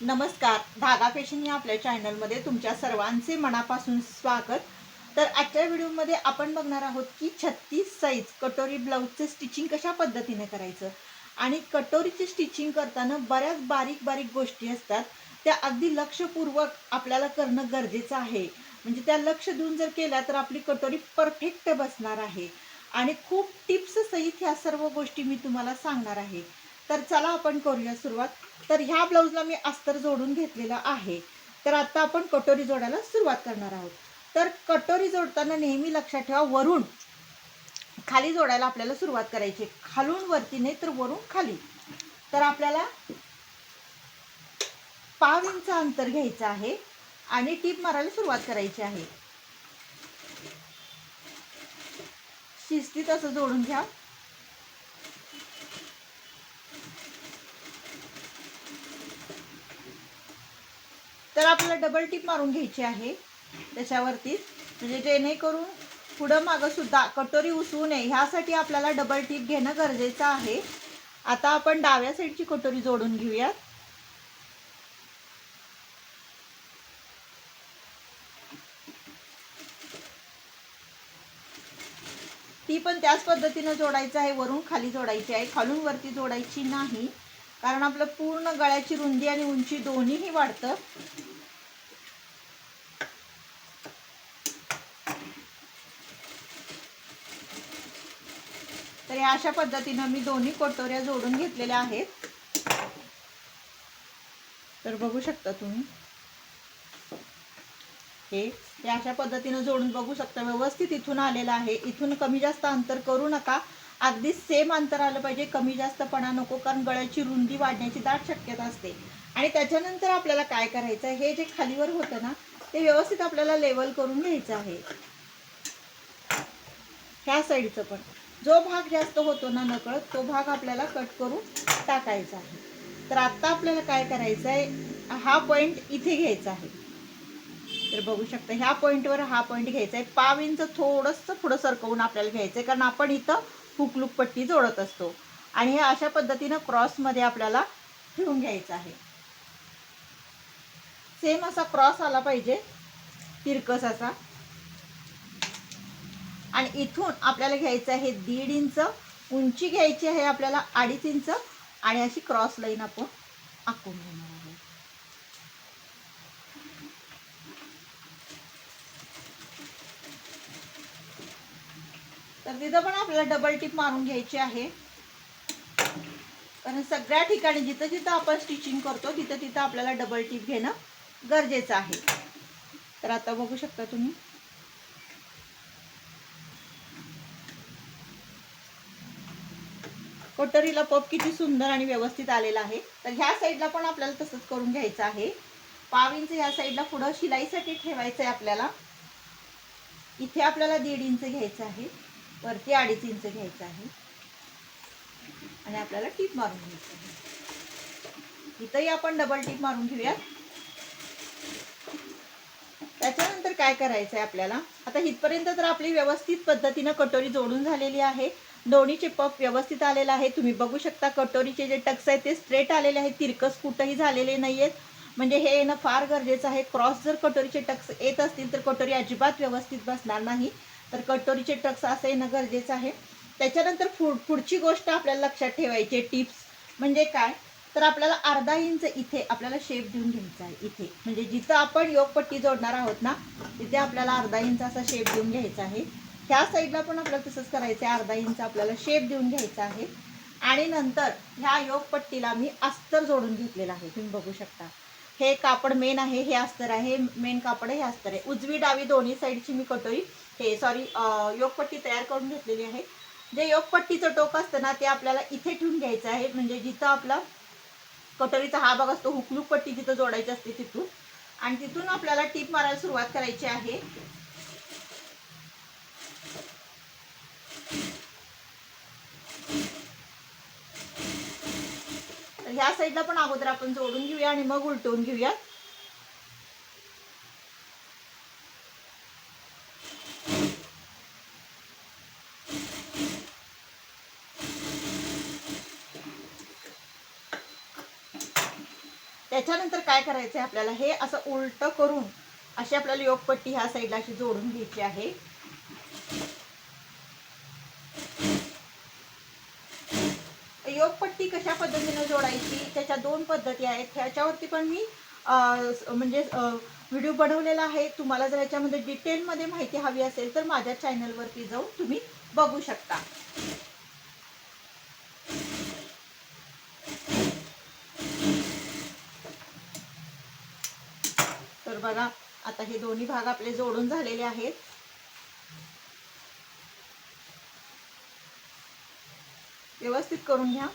नमस्कार, धागा फॅशन या आपल्या चॅनलमध्ये तुमच्या सर्वांचे मनापासून स्वागत। तर आजच्या व्हिडिओमध्ये आपण बघणार आहोत की 36 साइज कटोरी ब्लाउजचे स्टिचिंग कशा पद्धतीने करायचं आणि कटोरीचे स्टिचिंग करताना बऱ्याच बारीक बारीक गोष्टी असतात, त्या अगदी लक्षपूर्वक आपल्याला करणं गरजेचं आहे। म्हणजे त्या लक्ष देऊन जर केल्या तर आपली कटोरी परफेक्ट बसणार आहे आणि खूप टिप्स सहित ह्या सर्व गोष्टी मी तुम्हाला सांगणार आहे। तर चला आपण करूया सुरुवात। तर ह्या ब्लाउजला मी अस्तर जोडून घेतलेला आहे। तर आता आपण कटोरी जोडायला सुरुवात करणार आहोत। तर कटोरी जोडताना नेहमी लक्षात ठेवा, वरून खाली जोडायला आपल्याला सुरुवात करायची, खालून वरती नाही तर वरून खाली। तर आपल्याला 5 इंच अंतर घ्यायचं आहे आणि टीप मारायला सुरुवात करायची आहे। शिस्तीत असं जोडून घ्या। तर आपल्याला डबल टिप मारून घ्यायची आहे त्याच्यावरती, म्हणजे जेणेकरून पुढं मागं सुद्धा कटोरी उसवू नये ह्यासाठी आपल्याला डबल टिप घेणं गरजेचं आहे। आता आपण डाव्या साईडची कटोरी जोडून घेऊयात। ती पण त्याच पद्धतीने जोडायचं आहे, वरून खाली जोडायची आहे, खालून वरती जोडायची नाही, कारण आपलं पूर्ण गळ्याची रुंदी आणि उंची दोन्हीही वाढतं। तर या अशा पद्धतीने मी दोन्ही कटोऱ्या जोडून घेतलेल्या आहेत। तर बघू शकता तुम्ही हे अशा पद्धतीने जोडून बघू शकता, व्यवस्थित इथून आलेलं आहे। इथून कमी जास्त अंतर करू नका, अगदी सेम अंतर आलं पाहिजे, कमी जास्तपणा नको, कारण गळ्याची रुंदी वाढण्याची दाट शक्यता असते। आणि त्याच्यानंतर आपल्याला काय करायचं आहे, हे जे खालीवर होतं ना ते व्यवस्थित आपल्याला लेवल करून घ्यायचं आहे। ह्या साईडचं पण जो भाग जास्त होतो ना नकळत, तो भाग आपल्याला कट करून टाकायचा आहे। तर आता आपल्याला काय करायचं आहे, हा पॉइंट इथे घ्यायचा आहे। तर बघू शकता ह्या पॉइंटवर हा पॉइंट घ्यायचा आहे, 5 इंच थोडंसं पुढं सरकवून आपल्याला घ्यायचं आहे, कारण आपण इथं हुकलूक पट्टी जोडत असतो। आणि हे अशा पद्धतीने क्रॉसमध्ये आपल्याला ठेवून घ्यायचं आहे। सेम असा क्रॉस आला पाहिजे, तिरकस असा। आणि इथून आपल्याला घ्यायचं आहे 1.5 इंच, उंची घ्यायची आहे आपल्याला 2.5 इंच, आणि अशी क्रॉस लाईन आपण आखून घेणार आहोत। तर तिथं पण आपल्याला डबल टिप मारून घ्यायची आहे, कारण सगळ्या ठिकाणी जिथं जिथं आपण स्टिचिंग करतो तिथं तिथं आपल्याला डबल टिप घेणं गरजेचं आहे। तर आता बघू शकता तुम्ही कटोरीला पप किती सुंदर आणि व्यवस्थित आलेला आहे। तर ह्या साईडला पण आपल्याला तसंच करून घ्यायचं आहे। 5 इंच ह्या साईडला पुढं शिलाईसाठी ठेवायचं आहे आपल्याला। इथे आपल्याला 1.5 इंच घ्यायचं आहे, वरती 2.5 इंच घ्यायचं आहे, आणि आपल्याला टिप मारून घ्यायचं आहे। इथंही आपण डबल टिप मारून घेऊयात। त्याच्यानंतर काय करायचं आहे आपल्याला, आता इथपर्यंत तर आपली व्यवस्थित पद्धतीने कटोरी जोडून झालेली आहे। दोन्हीचे पप व्यवस्थित आलेला आहे, तुम्ही बघू शकता। कटोरीचे जे टक्स आहेत ते स्ट्रेट आलेले आहेत, तिरकस कुठेही झालेले नाहीयेत, म्हणजे हे येणं फार गरजेचं आहे। क्रॉस जर कटोरीचे टक्स येत असतील तर कटोरी अजिबात व्यवस्थित बसणार नाही। तर कटोरीचे टक्स असं येणं गरजेचं आहे। त्याच्यानंतर पुढची गोष्ट आपल्याला लक्षात ठेवायची टिप्स म्हणजे काय, तर आपल्याला 1/2 इंच इथे आपल्याला शेप देऊन घ्यायचा आहे। इथे म्हणजे जिथं आपण योगपट्टी जोडणार आहोत ना तिथे आपल्याला 1/2 इंच असा शेप देऊन घ्यायचा आहे। ह्या साईडला पण आपल्याला तसंच करायचं आहे, 1/2 इंच आपल्याला शेप देऊन घ्यायचा आहे। आणि नंतर ह्या योगपट्टीला मी अस्तर जोडून घेतलेला आहे, तुम्ही बघू शकता। हे कापड मेन आहे, हे अस्तर आहे, मेन कापड हे अस्तर आहे। उजवी डावी दोन्ही साईडची मी कटोरी योगपट्टी तयार करून घेतलेली आहे। जे योगपट्टीचं टोक असतं ना ते आपल्याला इथे ठेवून घ्यायचं आहे, म्हणजे जिथं आपला कटोरीचा हा भाग असतो, हुकलूक पट्टी जिथं जोडायची असते तिथून, आणि तिथून आपल्याला टीप मारायला सुरुवात करायची आहे। तर ह्या साईडला पण अगोदर आपण जोडून घेऊया आणि मग उलटवून घेऊया। त्याच्यानंतर काय करायचं आहे आपल्याला, हे असं उलटं करून अशी आपल्याला योगपट्टी ह्या साईडला अशी जोडून घ्यायची आहे. योगपट्टी कशा पद्धतीने जोडायची त्याच्या 2 पद्धती आहेत. ह्याच्यावरती पण मी म्हणजे व्हिडिओ बनवलेला आहे. तुम्हाला जर ह्याच्यामध्ये डिटेलमध्ये माहिती हवी असेल तर माझ्या चॅनलवरती जाऊन तुम्ही बघू शकता. तर बघा, आता हे दोन्ही भाग आपले जोडून झालेले आहेत. व्यवस्थित करून घ्या.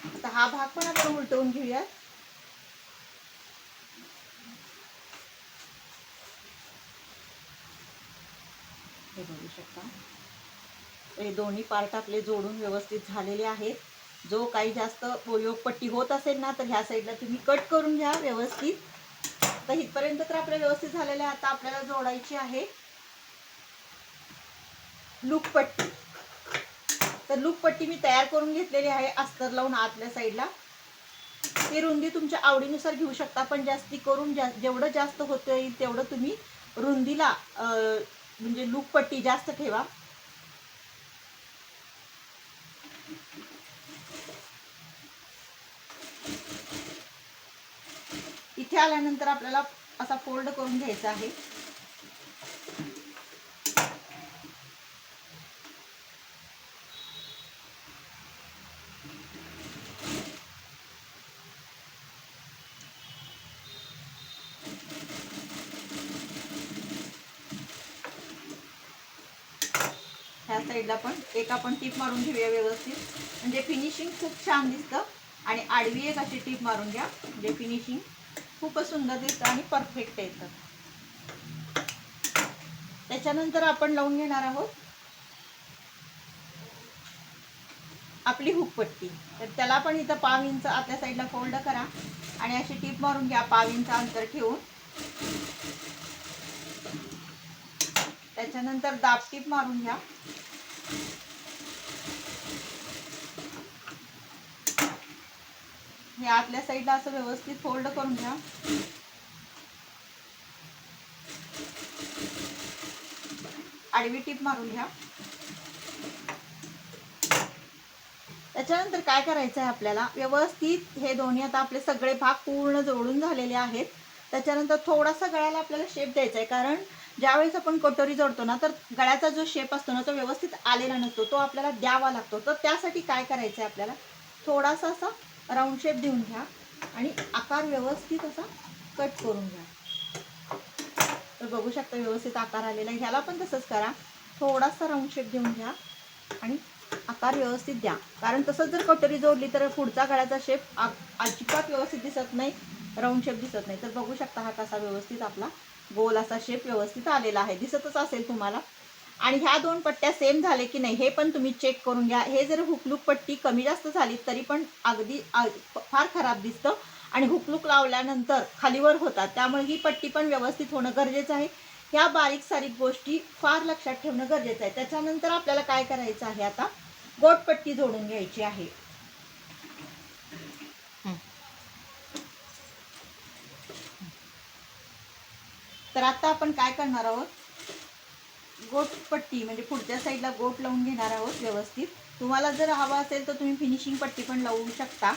आता हा भाग पण आपण उलटवून घेऊया. हे बघू शकता, हे दोन्ही पार्ट आपले जोडून व्यवस्थित झालेले आहेत. जो काही जास्त योगपट्टी होत असेल ना, तर ह्या साईडला तुम्ही कट करून घ्या व्यवस्थित. तर इथपर्यंत तर आपल्या व्यवस्थित झालेलं आहे. आता आपल्याला जोडायची आहे लूकपट्टी. तर लूकपट्टी मी तयार करून घेतलेली आहे अस्तर लावून आतल्या साईडला. ती रुंदी तुमच्या आवडीनुसार घेऊ शकता, पण जास्ती करून जेवढं जास्त होतं येईल तेवढं तुम्ही रुंदीला म्हणजे लूकपट्टी जास्त ठेवा. इथे आल्यानंतर आपल्याला असा फोल्ड करून घ्यायचा आहे. ह्या साईडला पण एक आपण टीप मारून घेऊया व्यवस्थित, म्हणजे फिनिशिंग खूप छान दिसतं. आणि आडवी एक अशी टीप मारून घ्या, म्हणजे फिनिशिंग खूपच सुंदर दिसतं आणि परफेक्ट येतं. त्याच्यानंतर आपण लावून घेणार आहोत आपली हुकपट्टी. तर त्याला पण इथं 5 इंच आतल्या साईडला फोल्ड करा आणि अशी टीप मारून घ्या 5 इंच अंतर ठेवून. त्याच्यानंतर दाब टीप मारून घ्या. हे आतल्या साईडला असं व्यवस्थित फोल्ड करून घ्या. आडवी टीप मारून घ्या. त्याच्यानंतर काय करायचं आहे आपल्याला, व्यवस्थित हे दोन्ही आता आपले सगळे भाग पूर्ण जोडून झालेले आहेत. त्याच्यानंतर थोडासा गळ्याला आपल्याला शेप द्यायचा आहे, कारण ज्यावेळेस आपण कटोरी जोडतो ना, तर गळ्याचा जो शेप असतो ना तो व्यवस्थित आलेला नसतो, तो आपल्याला द्यावा लागतो. तर त्यासाठी काय करायचं आहे आपल्याला, थोडासा असा राऊंड शेप देऊन घ्या आणि आकार व्यवस्थित असा कट करून घ्या. तर बघू शकता व्यवस्थित आकार आलेला आहे. ह्याला पण तसंच करा, थोडासा राऊंड शेप देऊन घ्या आणि आकार व्यवस्थित द्या. कारण तसंच जर कटोरी जोडली तर पुढचा गळ्याचा शेप अजिबात व्यवस्थित दिसत नाही, राऊंड शेप दिसत नाही. तर बघू शकता हा कसा व्यवस्थित आपला गोल असा शेप व्यवस्थित आलेला आहे, दिसतच असेल तुम्हाला. आणि ह्या 2 पट्ट्या सेम झाले की नाही हे पण तुम्ही चेक करून घ्या. हे जर हुकलूक पट्टी कमी जास्त झाली तरी पण अगदी फार खराब दिसतं आणि हुकलूक लावल्यानंतर खालीवर होतात. त्यामुळे ही पट्टी पण व्यवस्थित होणं गरजेचं आहे. ह्या बारीक सारीक गोष्टी फार लक्षात ठेवणं गरजेचं आहे. त्याच्यानंतर आपल्याला काय करायचं आहे, आता गोटपट्टी जोडून घ्यायची आहे. तर आता आपण काय करणार आहोत, गोटपट्टी म्हणजे पुढच्या साईडला गोट लावून घेणार आहोत व्यवस्थित. तुम्हाला जर हवा असेल तर तुम्ही फिनिशिंग पट्टी पण लावू शकता,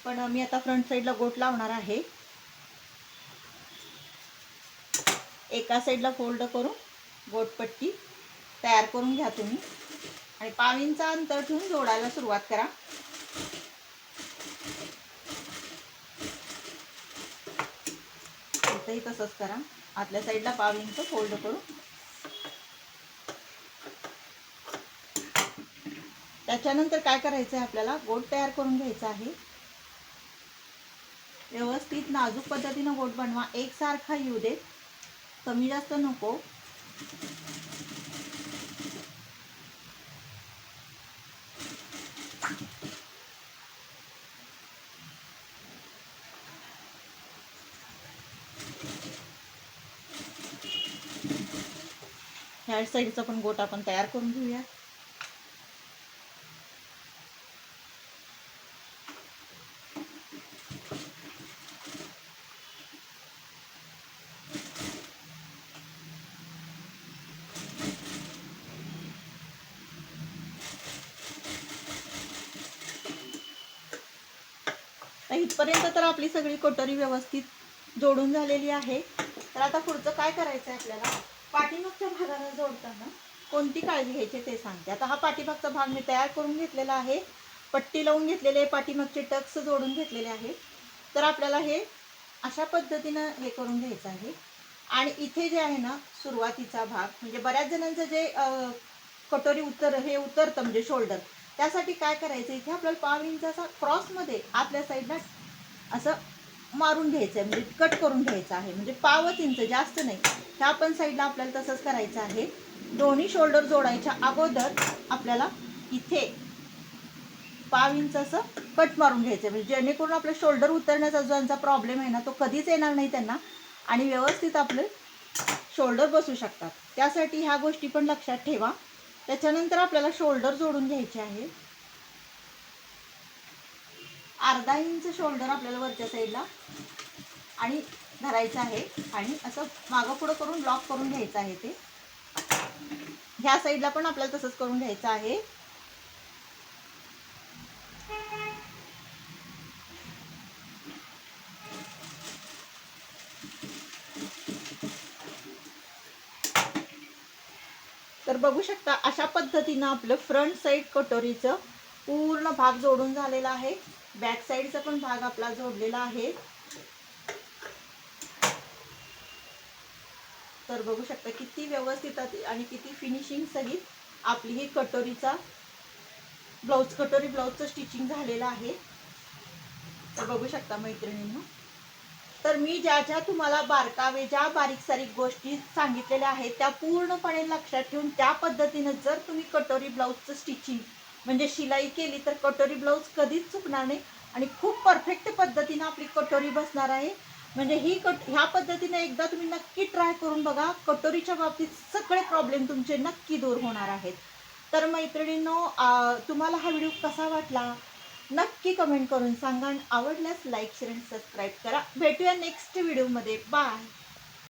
पण मी आता फ्रंट साईडला गोट लावणार आहे. एका साईडला फोल्ड करून गोटपट्टी तयार करून घ्या तुम्ही आणि 5 इंच अंतर ठेवून जोडायला सुरुवात करा. इथंही तसंच करा, आतल्या साईडला 5 इंच फोल्ड करून. त्याच्यानंतर काय करायचं आहे, आपल्याला गोट तयार करून घ्यायचा आहे. व्यवस्थित नाजूक पद्धतीनं गोट बनवा, एकसारखा येऊ दे, कमी जास्त नको. ह्या साईडचा पण गोट आपण तयार करून घेऊया. इथपर्यंत तर आपली सगळी कटोरी व्यवस्थित जोडून झालेली आहे. तर आता पुढचं काय करायचं आहे आपल्याला, पाठीमागच्या भागाला जोडताना कोणती काळजी घ्यायची ते सांगते. आता हा पाठीमागचा भाग मी तयार करून घेतलेला आहे, पट्टी लावून घेतलेली आहे, पाठीमागचे टक्स जोडून घेतलेले आहे. तर आपल्याला हे अशा पद्धतीनं हे करून घ्यायचं आहे. आणि इथे जे आहे ना सुरुवातीचा भाग, म्हणजे बऱ्याच जणांचं जे कटोरी उतरतं म्हणजे शोल्डर, त्यासाठी काय करायचं, इथे आपल्याला 5 इंचाचा क्रॉसमध्ये आतल्या साईडला असं मारून घ्यायचं आहे, म्हणजे कट करून घ्यायचं आहे. म्हणजे 5 इंच, जास्त नाही. ह्या पण साईडला आपल्याला तसंच करायचं आहे. दोन्ही शोल्डर जोडायच्या अगोदर आपल्याला इथे 5 इंच असं कट मारून घ्यायचं, म्हणजे जेणेकरून आपलं शोल्डर उतरण्याचा जो यांचा प्रॉब्लेम आहे ना तो कधीच येणार नाही त्यांना, आणि व्यवस्थित आपले शोल्डर बसू शकतात. त्यासाठी ह्या गोष्टी पण लक्षात ठेवा. त्याच्यानंतर आपल्याला शोल्डर जोडून घ्यायचे आहे. अर्धा इंच शोल्डर आपल्याला वरच्या साईडला आणि धरायचं आहे, आणि असं मागं पुढं करून लॉक करून घ्यायचं आहे. ते ह्या साईडला पण आपल्याला तसंच करून घ्यायचं आहे. तर बघू शकता अशा पद्धतीनं आपलं फ्रंट साईड कटोरीचं पूर्ण भाग जोडून झालेला आहे. बॅक साईडचा पण भाग आपला जोडलेला आहे. तर बघू शकता किती व्यवस्थित आणि किती फिनिशिंग सहित आपली ही कटोरीचा कटोरी ब्लाउजचं स्टिचिंग झालेलं आहे. तर बघू शकता मैत्रिणींनो, तर मी ज्या ज्या तुम्हाला बारकावे, ज्या बारीक सारीक गोष्टी सांगितलेल्या आहेत त्या पूर्णपणे लक्षात ठेवून त्या पद्धतीनं जर तुम्ही कटोरी ब्लाउजचं स्टिचिंग म्हणजे शिलाई केली तर कटोरी ब्लाउज कधीच चुकणार नाही, आणि खूप परफेक्ट पद्धतीनं आपली कटोरी बसणार आहे. म्हणजे ह्या पद्धतीने एकदा तुम्ही नक्की ट्राय करून बघा. कटोरीच्या बाबतीत सगळे प्रॉब्लेम तुमचे नक्की दूर होणार आहेत. तर मैत्रिणींनो, तुम्हाला हा व्हिडिओ कसा वाटला नक्की कमेंट करून सांगा, आणि आवडल्यास लाईक, शेअर आणि सबस्क्राईब करा. भेटूया नेक्स्ट व्हिडिओमध्ये. बाय.